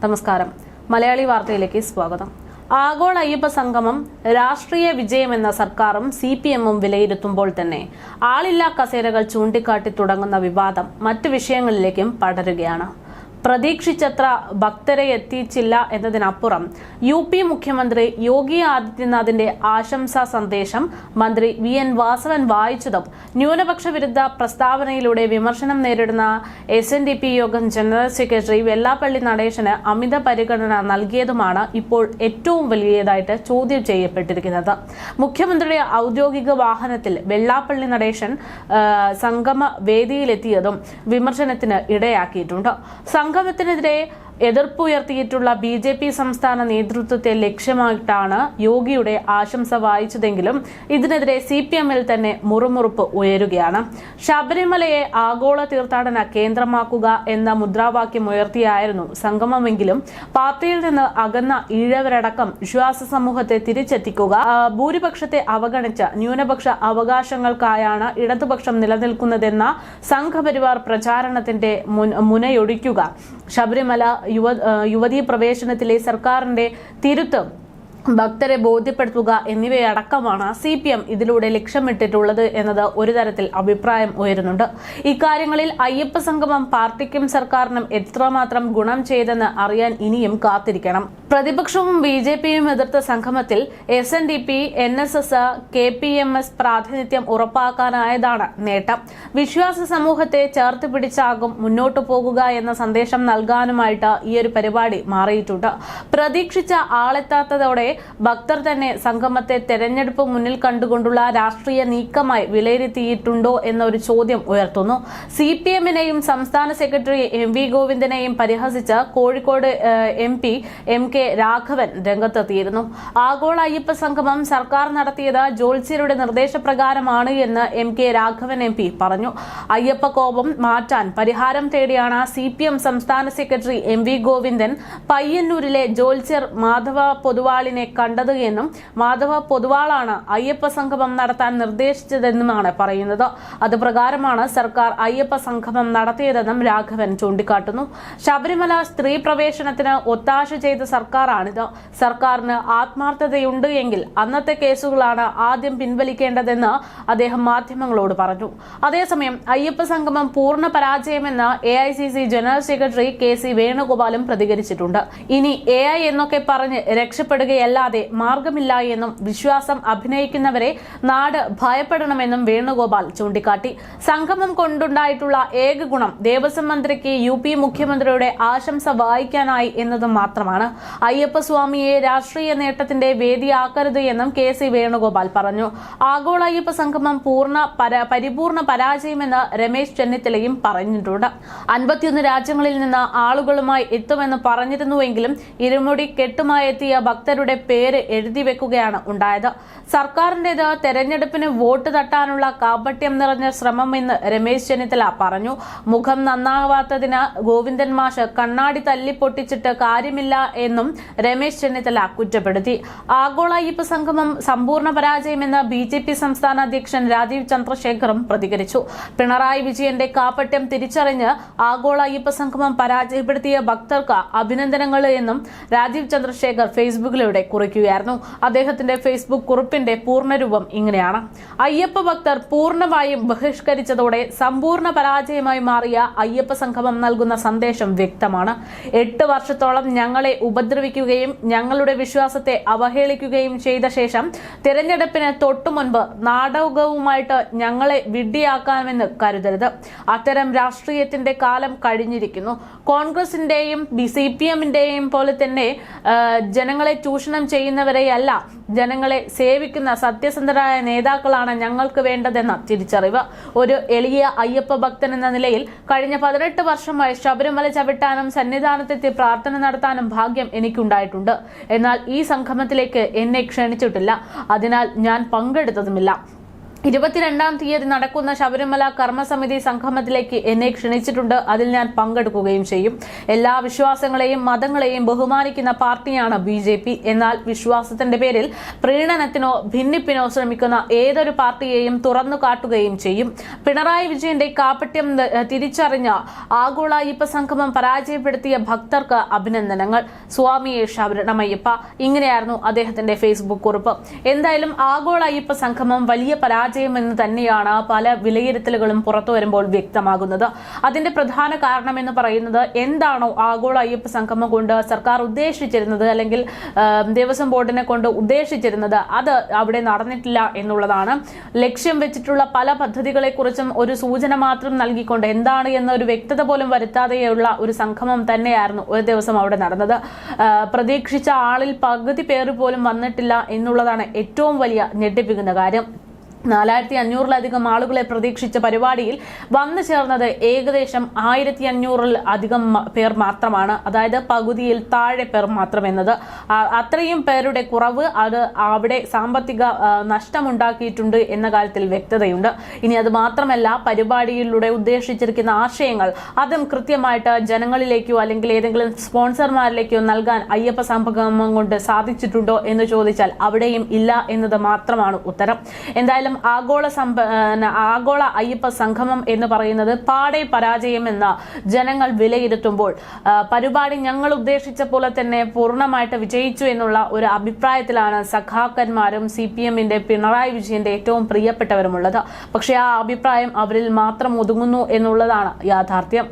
നമസ്കാരം. മലയാളി വാർത്തയിലേക്ക് സ്വാഗതം. ആഗോള അയ്യപ്പ സംഗമം രാഷ്ട്രീയ വിജയമെന്ന സർക്കാരും CPM-ഉം വിലയിരുത്തുമ്പോൾ തന്നെ ആളില്ലാ കസേരകൾ ചൂണ്ടിക്കാട്ടി തുടങ്ങുന്ന വിവാദം മറ്റു വിഷയങ്ങളിലേക്കും പടരുകയാണ്. പ്രതീക്ഷിച്ചത്ര ഭക്തരെ എത്തിച്ചില്ല എന്നതിനപ്പുറം UP മുഖ്യമന്ത്രി യോഗി ആദിത്യനാഥിന്റെ ആശംസാ സന്ദേശം മന്ത്രി VN വാസവൻ വായിച്ചതും ന്യൂനപക്ഷ വിരുദ്ധ പ്രസ്താവനയിലൂടെ വിമർശനം നേരിടുന്ന SNDP യോഗം ജനറൽ സെക്രട്ടറി വെള്ളാപ്പള്ളി നടേശന് അമിത പരിഗണന നൽകിയതുമാണ് ഇപ്പോൾ ഏറ്റവും വലിയതായിട്ട് ചോദ്യം ചെയ്യപ്പെട്ടിരിക്കുന്നത്. മുഖ്യമന്ത്രിയുടെ ഔദ്യോഗിക വാഹനത്തിൽ വെള്ളാപ്പള്ളി നടേശൻ സംഗമ വേദിയിലെത്തിയതും വിമർശനത്തിന് ഇടയാക്കിയിട്ടുണ്ട്. സംഗമത്തിനെതിരെ എതിർപ്പുയർത്തിയിട്ടുള്ള BJP സംസ്ഥാന നേതൃത്വത്തെ ലക്ഷ്യമായിട്ടാണ് യോഗിയുടെ ആശംസ വായിച്ചതെങ്കിലും ഇതിനെതിരെ CPM-ൽ തന്നെ മുറുമുറുപ്പ് ഉയരുകയാണ്. ശബരിമലയെ ആഗോള തീർത്ഥാടന കേന്ദ്രമാക്കുക എന്ന മുദ്രാവാക്യം ഉയർത്തിയായിരുന്നു സംഗമമെങ്കിലും പാർട്ടിയിൽ നിന്ന് അകന്ന ഈഴവരടക്കം വിശ്വാസ സമൂഹത്തെ തിരിച്ചെത്തിക്കുക, ഭൂരിപക്ഷത്തെ അവഗണിച്ച ന്യൂനപക്ഷ അവകാശങ്ങൾക്കായാണ് ഇടതുപക്ഷം നിലനിൽക്കുന്നതെന്ന സംഘപരിവാർ പ്രചാരണത്തിന്റെ മുനയൊടിക്കുക, ശബരിമല യുവതീ പ്രവേശനത്തിലെ സർക്കാരിന്റെ തിരുത്തം ഭക്തരെ ബോധ്യപ്പെടുത്തുക എന്നിവയടക്കമാണ് CPM ഇതിലൂടെ ലക്ഷ്യമിട്ടിട്ടുള്ളത് എന്നത് ഒരു തരത്തിൽ അഭിപ്രായം ഉയരുന്നുണ്ട്. ഇക്കാര്യങ്ങളിൽ അയ്യപ്പ സംഗമം പാർട്ടിക്കും സർക്കാരിനും എത്രമാത്രം ഗുണം ചെയ്തെന്ന് അറിയാൻ ഇനിയും കാത്തിരിക്കണം. പ്രതിപക്ഷവും BJP-യും എതിർത്ത സംഗമത്തിൽ SNDP, NSS, KPMS പ്രാതിനിധ്യം ഉറപ്പാക്കാനായതാണ് നേട്ടം. വിശ്വാസ സമൂഹത്തെ ചേർത്ത് പിടിച്ചാകും മുന്നോട്ടു പോകുക എന്ന സന്ദേശം നൽകാനുമായിട്ട് ഈ ഒരു പരിപാടി മാറിയിട്ടുണ്ട്. പ്രതീക്ഷിച്ച ആളെത്താത്തതോടെ ഭക്തർ തന്നെ സംഗമത്തെ തെരഞ്ഞെടുപ്പ് മുന്നിൽ കണ്ടുകൊണ്ടുള്ള രാഷ്ട്രീയ നീക്കമായി വിലയിരുത്തിയിട്ടുണ്ടോ എന്നൊരു ചോദ്യം ഉയർത്തുന്നു. CPM-നെയും സംസ്ഥാന സെക്രട്ടറി MV ഗോവിന്ദനെയും പരിഹസിച്ച് കോഴിക്കോട് MP MK രാഘവൻ രംഗത്തെത്തിയിരുന്നു. ആഗോള അയ്യപ്പ സംഗമം സർക്കാർ നടത്തിയത് ജ്യോത്സ്യരുടെ നിർദ്ദേശപ്രകാരമാണ് എന്ന് MK രാഘവൻ MP പറഞ്ഞു. അയ്യപ്പ കോപം മാറ്റാൻ പരിഹാരം തേടിയാണ് CPM സംസ്ഥാന സെക്രട്ടറി MV ഗോവിന്ദൻ പയ്യന്നൂരിലെ ജ്യോത്സ്യർ മാധവ പൊതുവാളിനെ കണ്ടത് എന്നും മാധവ പൊതുവാളാണ് അയ്യപ്പ സംഗമം നടത്താൻ നിർദ്ദേശിച്ചതെന്നുമാണ് പറയുന്നത്. അത് പ്രകാരമാണ് സർക്കാർ അയ്യപ്പ സംഗമം നടത്തിയതെന്നും രാഘവൻ ചൂണ്ടിക്കാട്ടുന്നു. ശബരിമല സ്ത്രീ പ്രവേശനത്തിന് ഒത്താശ ചെയ്ത സർക്കാരാണിത്. സർക്കാരിന് ആത്മാർത്ഥതയുണ്ട് എങ്കിൽ അന്നത്തെ കേസുകളാണ് ആദ്യം പിൻവലിക്കേണ്ടതെന്ന് അദ്ദേഹം മാധ്യമങ്ങളോട് പറഞ്ഞു. അതേസമയം അയ്യപ്പ സംഗമം പൂർണ്ണ പരാജയമെന്ന് AICC ജനറൽ സെക്രട്ടറി KC വേണുഗോപാലും പ്രതികരിച്ചിട്ടുണ്ട്. ഇനി AI എന്നൊക്കെ പറഞ്ഞ് രക്ഷപ്പെടുകയല്ലാതെ മാർഗമില്ല എന്നും വിശ്വാസം അഭിനയിക്കുന്നവരെ നാട് ഭയപ്പെടണമെന്നും വേണുഗോപാൽ ചൂണ്ടിക്കാട്ടി. സംഗമം കൊണ്ടുണ്ടായിട്ടുള്ള ഏക ഗുണം ദേവസ്വം മന്ത്രിക്ക് UP മുഖ്യമന്ത്രിയുടെ ആശംസ വായിക്കാനായി എന്നതും മാത്രമാണ്. അയ്യപ്പസ്വാമിയെ രാഷ്ട്രീയ നേട്ടത്തിന്റെ വേദിയാക്കരുത് എന്നും KC വേണുഗോപാൽ പറഞ്ഞു. ആഗോള അയ്യപ്പ സംഗമം പരിപൂർണ പരാജയമെന്ന് രമേശ് ചെന്നിത്തലയും പറഞ്ഞിട്ടുണ്ട്. 51 രാജ്യങ്ങളിൽ നിന്ന് ആളുകളുമായി എത്തുമെന്ന് പറഞ്ഞിരുന്നുവെങ്കിലും ഇരുമുടി കെട്ടുമായി എത്തിയ ഭക്തരുടെ പേര് എഴുതി വെക്കുകയാണ് ഉണ്ടായത്. സർക്കാരിന്റേത് തെരഞ്ഞെടുപ്പിന് വോട്ട് തട്ടാനുള്ള കാപട്യം നിറഞ്ഞ ശ്രമമെന്ന് രമേശ് ചെന്നിത്തല പറഞ്ഞു. മുഖം നന്നാവാത്തതിന് ഗോവിന്ദൻ മാഷ് കണ്ണാടി തല്ലിപ്പൊട്ടിച്ചിട്ട് കാര്യമില്ല എന്നും രമേശ് ചെന്നിത്തല കുറ്റപ്പെടുത്തി. ആഗോള അയ്യപ്പ സംഗമം സമ്പൂർണ്ണ പരാജയമെന്ന് BJP സംസ്ഥാന അധ്യക്ഷൻ രാജീവ് ചന്ദ്രശേഖറും പ്രതികരിച്ചു. പിണറായി വിജയന്റെ കാപട്യം തിരിച്ചറിഞ്ഞ് ആഗോള അയ്യപ്പ സംഗമം പരാജയപ്പെടുത്തിയ ഭക്തർക്ക് അഭിനന്ദനങ്ങൾ എന്നും രാജീവ് ചന്ദ്രശേഖർ ഫേസ്ബുക്കിലൂടെ കുറിക്കുകയായിരുന്നു. അദ്ദേഹത്തിന്റെ ഫേസ്ബുക്ക് കുറിപ്പിന്റെ പൂർണ്ണരൂപം ഇങ്ങനെയാണ്: അയ്യപ്പ ഭക്തർ പൂർണ്ണമായും ബഹിഷ്കരിച്ചതോടെ സമ്പൂർണ്ണ പരാജയമായി മാറിയ അയ്യപ്പ സംഗമം നൽകുന്ന സന്ദേശം വ്യക്തമാണ്. 8 വർഷത്തോളം ഞങ്ങളെ ഉപദ്രവിക്കുകയും ഞങ്ങളുടെ വിശ്വാസത്തെ അവഹേളിക്കുകയും ചെയ്ത ശേഷം തിരഞ്ഞെടുപ്പിന് തൊട്ടുമുൻപ് നാടകവുമായിട്ട് ഞങ്ങളെ വിഡ്ഢിയാക്കാമെന്ന് കരുതരുത്. അത്തരം രാഷ്ട്രീയത്തിന്റെ കാലം കഴിഞ്ഞിരിക്കുന്നു. കോൺഗ്രസിന്റെയും CPM-ന്റെയും പോലെ തന്നെ ജനങ്ങളെ ചൂഷണം ചെയ്യുന്നവരെയല്ല, ജനങ്ങളെ സേവിക്കുന്ന സത്യസന്ധരായ നേതാക്കളാണ് ഞങ്ങൾക്ക് വേണ്ടതെന്ന തിരിച്ചറിവ്. ഒരു എളിയ അയ്യപ്പ ഭക്തൻ എന്ന നിലയിൽ കഴിഞ്ഞ 18 വർഷമായി ശബരിമല ചവിട്ടാനും സന്നിധാനത്തെത്തി പ്രാർത്ഥന നടത്താനും ഭാഗ്യം എനിക്കുണ്ടായിട്ടുണ്ട്. എന്നാൽ ഈ സംഗമത്തിലേക്ക് എന്നെ ക്ഷണിച്ചിട്ടില്ല. അതിനാൽ ഞാൻ പങ്കെടുത്തതുമില്ല. 22-ാം തീയതി നടക്കുന്ന ശബരിമല കർമ്മസമിതി സംഗമത്തിലേക്ക് എന്നെ ക്ഷണിച്ചിട്ടുണ്ട്. അതിൽ ഞാൻ പങ്കെടുക്കുകയും ചെയ്യും. എല്ലാ വിശ്വാസങ്ങളെയും മതങ്ങളെയും ബഹുമാനിക്കുന്ന പാർട്ടിയാണ് BJP. എന്നാൽ വിശ്വാസത്തിന്റെ പേരിൽ പ്രീണനത്തിനോ ഭിന്നിപ്പിനോ ശ്രമിക്കുന്ന ഏതൊരു പാർട്ടിയെയും തുറന്നു കാട്ടുകയും ചെയ്യും. പിണറായി വിജയന്റെ കാപട്യം തിരിച്ചറിഞ്ഞ ആഗോള അയ്യപ്പ സംഗമം പരാജയപ്പെടുത്തിയ ഭക്തർക്ക് അഭിനന്ദനങ്ങൾ. സ്വാമിയെ ശരണമയ്യപ്പ. ഇങ്ങനെയായിരുന്നു അദ്ദേഹത്തിന്റെ ഫേസ്ബുക്ക് കുറിപ്പ്. എന്തായാലും ആഗോള അയ്യപ്പ സംഗമം വലിയ എന്ന് തന്നെയാണ് പല വിലയിരുത്തലുകളും പുറത്തു വരുമ്പോൾ വ്യക്തമാകുന്നത്. അതിന്റെ പ്രധാന കാരണം എന്ന് പറയുന്നത് എന്താണോ ആഗോള അയ്യപ്പ സംഗമം കൊണ്ട് സർക്കാർ ഉദ്ദേശിച്ചിരുന്നത്, അല്ലെങ്കിൽ ദേവസ്വം ബോർഡിനെ കൊണ്ട് ഉദ്ദേശിച്ചിരുന്നത്, അത് അവിടെ നടന്നിട്ടില്ല എന്നുള്ളതാണ്. ലക്ഷ്യം വെച്ചിട്ടുള്ള പല പദ്ധതികളെ കുറിച്ചും ഒരു സൂചന മാത്രം നൽകിക്കൊണ്ട് എന്താണ് എന്നൊരു വ്യക്തത പോലും വരുത്താതെയുള്ള ഒരു സംഗമം തന്നെയായിരുന്നു ഒരു ദിവസം അവിടെ നടന്നത്. പ്രതീക്ഷിച്ച ആളിൽ പകുതി പേര് പോലും വന്നിട്ടില്ല എന്നുള്ളതാണ് ഏറ്റവും വലിയ ഞെട്ടിപ്പിക്കുന്ന കാര്യം. 4500-ലധികം ആളുകളെ പ്രതീക്ഷിച്ച പരിപാടിയിൽ വന്നു ചേർന്നത് ഏകദേശം 1500-ൽ പേർ മാത്രമാണ്. അതായത് പകുതിയിൽ താഴെ പേർ മാത്രം എന്നത് അത്രയും പേരുടെ കുറവ് അത് അവിടെ സാമ്പത്തിക നഷ്ടമുണ്ടാക്കിയിട്ടുണ്ട് എന്ന കാര്യത്തിൽ വ്യക്തതയുണ്ട്. ഇനി അത് മാത്രമല്ല, പരിപാടിയിലൂടെ ഉദ്ദേശിച്ചിരിക്കുന്ന ആശയങ്ങൾ അതും കൃത്യമായിട്ട് ജനങ്ങളിലേക്കോ അല്ലെങ്കിൽ ഏതെങ്കിലും സ്പോൺസർമാരിലേക്കോ നൽകാൻ അയ്യപ്പ സംഗമം കൊണ്ട് സാധിച്ചിട്ടുണ്ടോ എന്ന് ചോദിച്ചാൽ അവിടെയും ഇല്ല എന്നത് മാത്രമാണ് ഉത്തരം. എന്തായാലും ആഗോള അയ്യപ്പ സംഗമം എന്ന് പറയുന്നത് പാടെ പരാജയമെന്ന് ജനങ്ങൾ വിലയിരുത്തുമ്പോൾ പരിപാടി ഞങ്ങൾ ഉദ്ദേശിച്ച പോലെ തന്നെ പൂർണ്ണമായിട്ട് വിജയിച്ചു എന്നുള്ള ഒരു അഭിപ്രായത്തിലാണ് സഖാക്കന്മാരും CPM-ന്റെ പിണറായി വിജയന്റെ ഏറ്റവും പ്രിയപ്പെട്ടവരുമുള്ളത്. പക്ഷേ ആ അഭിപ്രായം അവരിൽ മാത്രം ഒതുങ്ങുന്നു എന്നുള്ളതാണ് യാഥാർത്ഥ്യം.